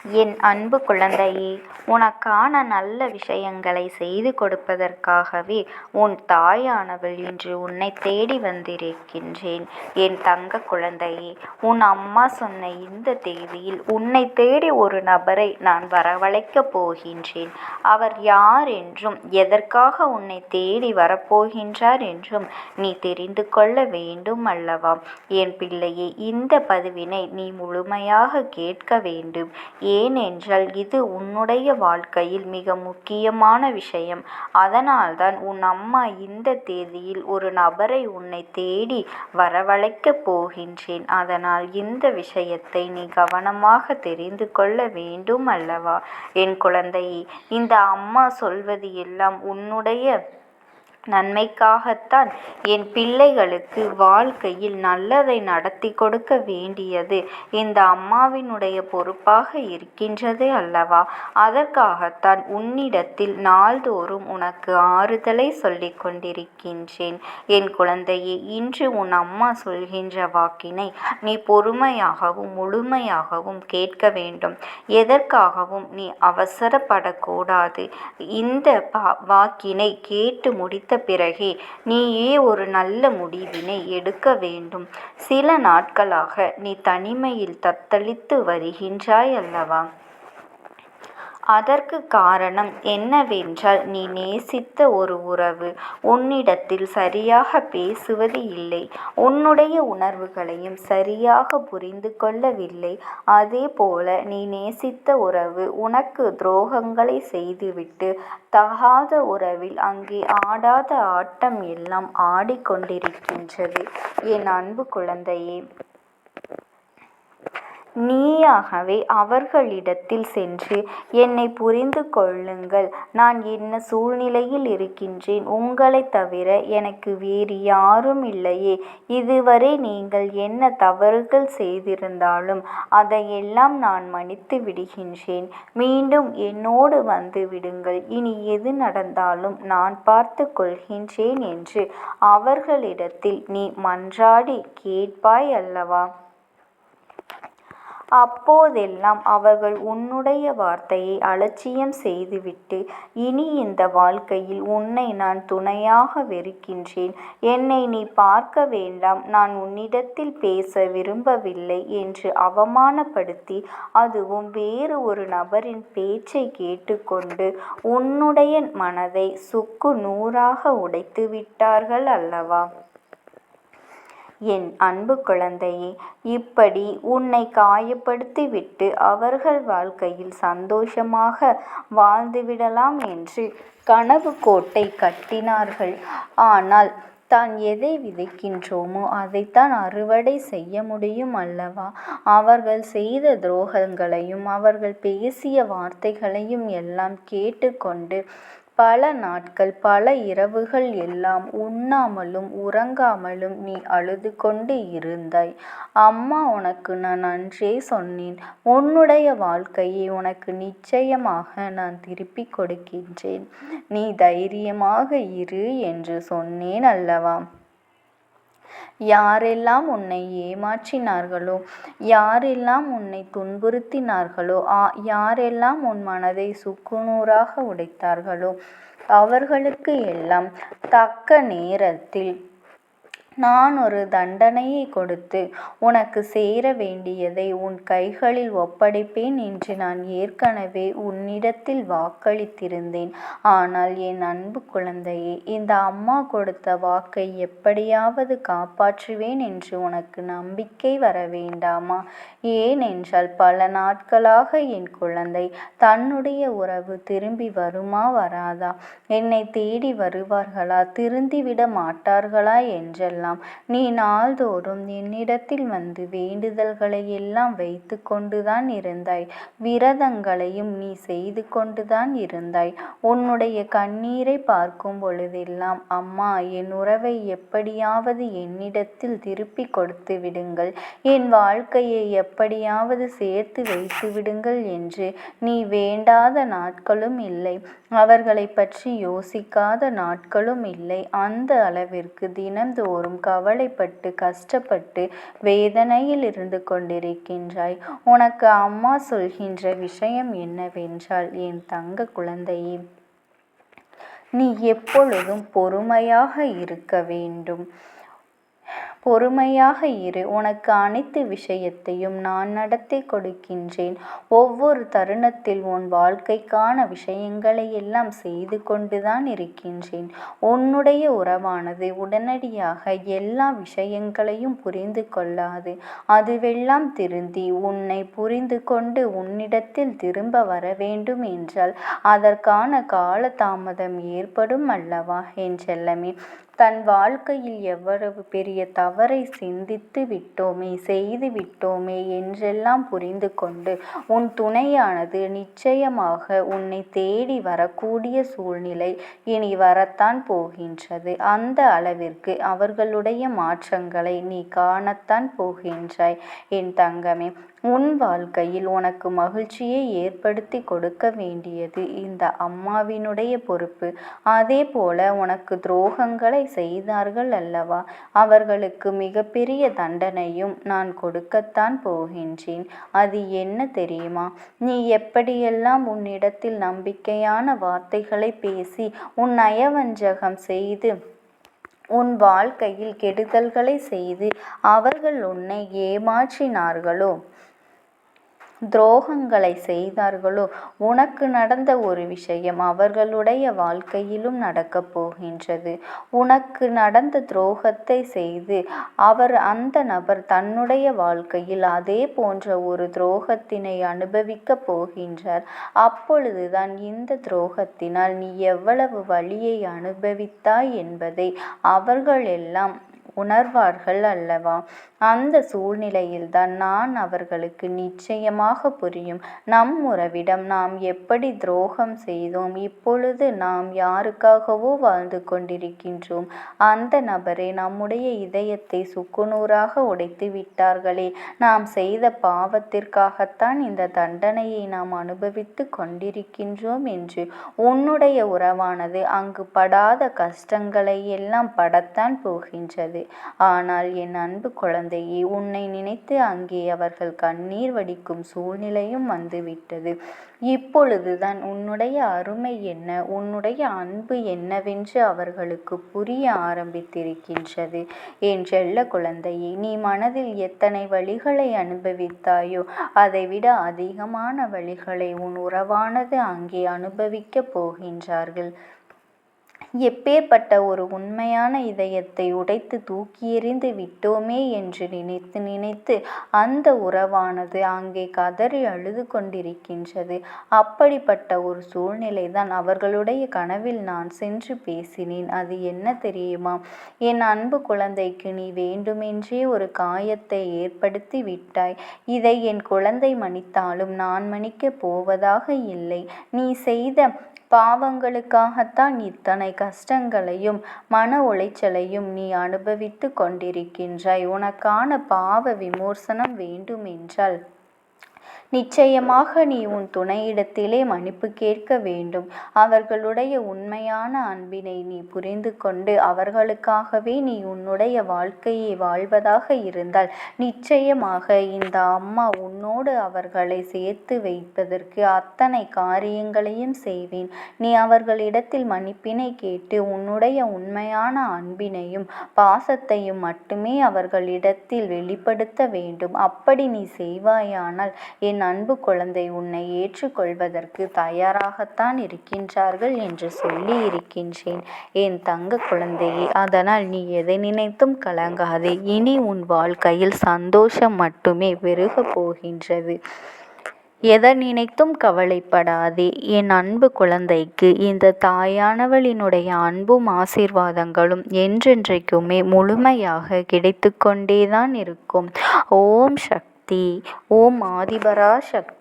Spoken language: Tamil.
என் அன்பு குழந்தையே, உனக்கான நல்ல விஷயங்களை செய்து கொடுப்பதற்காகவே உன் தாயானவள் இன்று உன்னை தேடி வந்திருக்கின்றேன். என் தங்க குழந்தையே, உன் அம்மா சொன்ன இந்த தேதியில் உன்னை தேடி ஒரு நபரை நான் வரவழைக்கப் போகின்றேன். அவர் யார் என்றும் எதற்காக உன்னை தேடி வரப்போகின்றார் என்றும் நீ தெரிந்து கொள்ள வேண்டும் அல்லவா? என் பிள்ளையே, இந்த பதிவினை நீ முழுமையாக கேட்க வேண்டும். ஏனென்றால் இது உன்னுடைய வாழ்க்கையில் மிக முக்கியமான விஷயம். அதனால்தான் உன் அம்மா இந்த தேதியில் ஒரு நபரை உன்னை தேடி வரவழைக்கப் போகின்றேன். அதனால் இந்த விஷயத்தை நீ கவனமாக தெரிந்து கொள்ள வேண்டும் அல்லவா? என் குழந்தையே, இந்த அம்மா சொல்வது எல்லாம் உன்னுடைய நன்மைக்காகத்தான். என் பிள்ளைகளுக்கு வாழ்க்கையில் நல்லதை நடத்தி கொடுக்க வேண்டியது இந்த அம்மாவினுடைய பொறுப்பாக இருக்கின்றது அல்லவா? அதற்காகத்தான் உன்னிடத்தில் நாள்தோறும் உனக்கு ஆறுதலை சொல்லிக் கொண்டிருக்கின்றேன். என் குழந்தையே, இன்று உன் அம்மா சொல்கின்ற வாக்கினை நீ பொறுமையாகவும் முழுமையாகவும் கேட்க வேண்டும். எதற்காகவும் நீ அவசரப்படக்கூடாது. இந்த வாக்கினை கேட்டு முடித்த பிறகே நீயே ஒரு நல்ல முடிவினை எடுக்க வேண்டும். சில நாட்களாக நீ தனிமையில் தத்தளித்து வருகின்றாய் அல்லவா? அதற்கு காரணம் என்னவென்றால், நீ நேசித்த ஒரு உறவு உன்னிடத்தில் சரியாக பேசுவது இல்லை. உன்னுடைய உணர்வுகளையும் சரியாக புரிந்து கொள்ளவில்லை. அதே போல நீ நேசித்த உறவு உனக்கு துரோகங்களை செய்துவிட்டு தகாத உறவில் அங்கே ஆடாத ஆட்டம் எல்லாம் ஆடிக்கொண்டிருக்கின்றது. என் அன்பு குழந்தையே, நீயாகவே அவர்களிடத்தில் சென்று என்னை புரிந்து கொள்ளுங்கள், நான் என்ன சூழ்நிலையில் இருக்கின்றேன், உங்களை தவிர எனக்கு வேறு யாரும் இல்லையே, இதுவரை நீங்கள் என்ன தவறுகள் செய்திருந்தாலும் அதையெல்லாம் நான் மன்னித்து விடுகின்றேன், மீண்டும் என்னோடு வந்து விடுங்கள், இனி எது நடந்தாலும் நான் பார்த்து கொள்கின்றேன் என்று அவர்களிடத்தில் நீ மன்றாடி கேட்பாய் அல்லவா? அப்போதெல்லாம் அவர்கள் உன்னுடைய வார்த்தையை அலட்சியம் செய்துவிட்டு, இனி இந்த வாழ்க்கையில் உன்னை நான் துணையாக வெறுக்கின்றேன், என்னை நீ பார்க்க வேண்டாம், நான் உன்னிடத்தில் பேச விரும்பவில்லை என்று அவமானப்படுத்தி, அதுவும் வேறு ஒரு நபரின் பேச்சை கேட்டுக்கொண்டு உன்னுடைய மனதை சுக்கு நூறாக உடைத்து விட்டார்கள் அல்லவா? என் அன்பு குழந்தையே, இப்படி உன்னை காயப்படுத்திவிட்டு அவர்கள் வாழ்க்கையில் சந்தோஷமாக வாழ்ந்துவிடலாம் என்று கனவு கோட்டை கட்டினார்கள். ஆனால் தான் எதை விதைக்கின்றோமோ அதைத்தான் அறுவடை செய்ய முடியும் அல்லவா? அவர்கள் செய்த துரோகங்களையும் அவர்கள் பேசிய வார்த்தைகளையும் எல்லாம் கேட்டுக்கொண்டு பல நாட்கள் பல இரவுகள் எல்லாம் உண்ணாமலும் உறங்காமலும் நீ அழுது கொண்டு இருந்தாய். அம்மா உனக்கு நான் அன்றே சொன்னேன், உன்னுடைய வாழ்க்கையை உனக்கு நிச்சயமாக நான் திருப்பி கொடுக்கின்றேன், நீ தைரியமாக இரு என்று சொன்னேன் அல்லவா? யாரெல்லாம் உன்னை ஏமாற்றினார்களோ, யாரெல்லாம் உன்னை துன்புறுத்தினார்களோ, யாரெல்லாம் உன் மனதை சுக்குநூறாக உடைத்தார்களோ அவர்களுக்கு எல்லாம் தக்க நேரத்தில் நான் ஒரு தண்டனையை கொடுத்து உனக்கு சேர வேண்டியதை உன் கைகளில் ஒப்படைப்பேன் என்று நான் ஏற்கனவே உன்னிடத்தில் வாக்களித்திருந்தேன். ஆனால் என் அன்பு குழந்தையே, இந்த அம்மா கொடுத்த வாக்கை எப்படியாவது காப்பாற்றுவேன் என்று உனக்கு நம்பிக்கை வர வேண்டாமா? ஏனென்றால் பல நாட்களாக என் குழந்தை தன்னுடைய உறவு திரும்பி வருமா வராதா, என்னை தேடி வருவார்களா, திருந்திவிட மாட்டார்களா என்றெல்லாம் நீ நாள்தோறும் என்னிடத்தில் வந்து வேண்டுதல்களை எல்லாம் வைத்து கொண்டுதான் இருந்தாய். விரதங்களையும் நீ செய்து கொண்டுதான் இருந்தாய். உன்னுடைய கண்ணீரை பார்க்கும் பொழுதெல்லாம், அம்மா என் உறவை எப்படியாவது என்னிடத்தில் திருப்பி கொடுத்து விடுங்கள், என் வாழ்க்கையை எப்படியாவது சேர்த்து வைத்து விடுங்கள் என்று நீ வேண்டாத நாட்களும் இல்லை, அவர்களை பற்றி யோசிக்காத நாட்களும் இல்லை. அந்த அளவிற்கு தினந்தோறும் நாளும் கவலைப்பட்டு கஷ்டப்பட்டு வேதனையில் இருந்து கொண்டிருக்கின்றாய். உனக்கு அம்மா சொல்கின்ற விஷயம் என்னவென்றால், என் தங்க குழந்தையே, நீ எப்பொழுதும் பொறுமையாக இருக்க வேண்டும். பொறுமையாக இரு. உனக்கு அனைத்து விஷயத்தையும் நான் நடத்தி கொடுக்கின்றேன். ஒவ்வொரு தருணத்தில் உன் வாழ்க்கைக்கான விஷயங்களை எல்லாம் செய்து கொண்டுதான் இருக்கின்றேன். உன்னுடைய உறவானது உடனடியாக எல்லா விஷயங்களையும் புரிந்து கொள்ளாது. அதுவெல்லாம் திருந்தி உன்னை புரிந்து கொண்டு உன்னிடத்தில் திரும்ப வர வேண்டும் என்றால் அதற்கான காலதாமதம் ஏற்படும் அல்லவா என் செல்லமே? தன் வாழ்க்கையில் எவ்வளவு பெரிய தவறை சிந்தித்து விட்டோமே, செய்து விட்டோமே என்றெல்லாம் புரிந்து கொண்டு உன் துணையானது நிச்சயமாக உன்னை தேடி வரக்கூடிய சூழ்நிலை இனி வரத்தான் போகின்றது. அந்த அளவிற்கு அவர்களுடைய மாற்றங்களை நீ காணத்தான் போகின்றாய் என் தங்கமே. உன் வாழ்க்கையில் உனக்கு மகிழ்ச்சியை ஏற்படுத்தி கொடுக்க வேண்டியது இந்த அம்மாவினுடைய பொறுப்பு. அதே போல உனக்கு துரோகங்களை செய்தார்கள் அல்லவா, அவர்களுக்கு மிகப்பெரிய தண்டனையும் நான் கொடுக்கத்தான் போகின்றேன். அது என்ன தெரியுமா? நீ எப்படியெல்லாம் உன்னிடத்தில் நம்பிக்கையான வார்த்தைகளை பேசி உன் நயவஞ்சகம் செய்து உன் வாழ்க்கையில் கெடுதல்களை செய்து அவர்கள் உன்னை ஏமாற்றினார்களோ, துரோகங்களை செய்தார்களோ, உனக்கு நடந்த ஒரு விஷயம் அவர்களுடைய வாழ்க்கையிலும் நடக்கப் போகின்றது. உனக்கு நடந்த துரோகத்தை செய்து அந்த நபர் தன்னுடைய வாழ்க்கையில் அதே போன்ற ஒரு துரோகத்தினை அனுபவிக்கப் போகின்றார். அப்பொழுதுதான் இந்த துரோகத்தினால் நீ எவ்வளவு வலியை அனுபவித்தாய் என்பதை அவர்கள் எல்லாம் உணர்வார்கள் அல்லவா? அந்த சூழ்நிலையில்தான் நான் அவர்களுக்கு நிச்சயமாக புரியும். நம் உறவிடம் நாம் எப்படி துரோகம் செய்தோம், இப்பொழுது நாம் யாருக்காகவோ வாழ்ந்து கொண்டிருக்கின்றோம். அந்த நபரே நம்முடைய இதயத்தை சுக்குநூறாக உடைத்து விட்டார்களே, நாம் செய்த பாவத்திற்காகத்தான் இந்த தண்டனையை நாம் அனுபவித்து கொண்டிருக்கின்றோம் என்று உன்னுடைய உறவானது அங்கு படாத கஷ்டங்களை எல்லாம் படத்தான் போகின்றது. ஆனால் என் அன்பு குழந்தையே, உன்னை நினைத்து அங்கே அவர்கள் கண்ணீர் வடிக்கும் சூழ்நிலையும் வந்துவிட்டது. இப்பொழுதுதான் உன்னுடைய அருமை என்ன, உன்னுடைய அன்பு என்னவென்று அவர்களுக்கு புரிய ஆரம்பித்திருக்கின்றது. என் செல்ல குழந்தையே, நீ மனதில் எத்தனை வலிகளை அனுபவித்தாயோ அதைவிட அதிகமான வலிகளை உன் உறவானது அங்கே அனுபவிக்கப் போகின்றார்கள். எப்பேற்பட்ட ஒரு உண்மையான இதயத்தை உடைத்து தூக்கி எறிந்து விட்டோமே என்று நினைத்து நினைத்து அந்த உறவானது அங்கே கதறி அழுது கொண்டிருக்கின்றது. அப்படிப்பட்ட ஒரு சூழ்நிலை தான் அவர்களுடைய கனவில் நான் சென்று பேசினேன். அது என்ன தெரியுமா? என் அன்பு குழந்தைக்கு நீ வேண்டுமென்றே ஒரு காயத்தை ஏற்படுத்தி விட்டாய். இதை என் குழந்தை மன்னித்தாலும் நான் மன்னிக்கப் போவதாக இல்லை. நீ செய்த பாவங்களுக்காகத்தான் இத்தனை கஷ்டங்களையும் மன உளைச்சலையும் நீ அனுபவித்து கொண்டிருக்கின்றாய். உனக்கான பாவ விமோசனம் வேண்டுமென்றால் நிச்சயமாக நீ உன் துணையிடத்திலே மன்னிப்பு கேட்க வேண்டும். அவர்களுடைய உண்மையான அன்பினை நீ புரிந்து கொண்டு அவர்களுக்காகவே நீ உன்னுடைய வாழ்க்கையை வாழ்வதாக இருந்தால் நிச்சயமாக இந்த அம்மா உன்னோடு அவர்களை சேர்த்து வைப்பதற்கு அத்தனை காரியங்களையும் செய்வேன். நீ அவர்களிடத்தில் மன்னிப்பினை கேட்டு உன்னுடைய உண்மையான அன்பினையும் பாசத்தையும் மட்டுமே அவர்களிடத்தில் வெளிப்படுத்த வேண்டும். அப்படி நீ செய்வாயானால் என் அன்பு குழந்தை உன்னை ஏற்றுக்கொள்வதற்கு தயாராகத்தான் இருக்கின்றார்கள் என்று சொல்லி இருக்கின்றேன் என் தங்க குழந்தையே. அதனால் நீ எதை நினைத்தும் கலங்காதே. இனி உன் வாழ்க்கையில் சந்தோஷம் மட்டுமே பெருகப் போகின்றது. எதை நினைத்தும் கவலைப்படாதே என் அன்பு குழந்தைக்கு. இந்த தாயானவளினுடைய அன்பும் ஆசீர்வாதங்களும் என்றென்றைக்குமே முழுமையாக கிடைத்து கொண்டேதான் இருக்கும். ஓம் சக்தி. ஓம் ஆதிபரா சக்தி.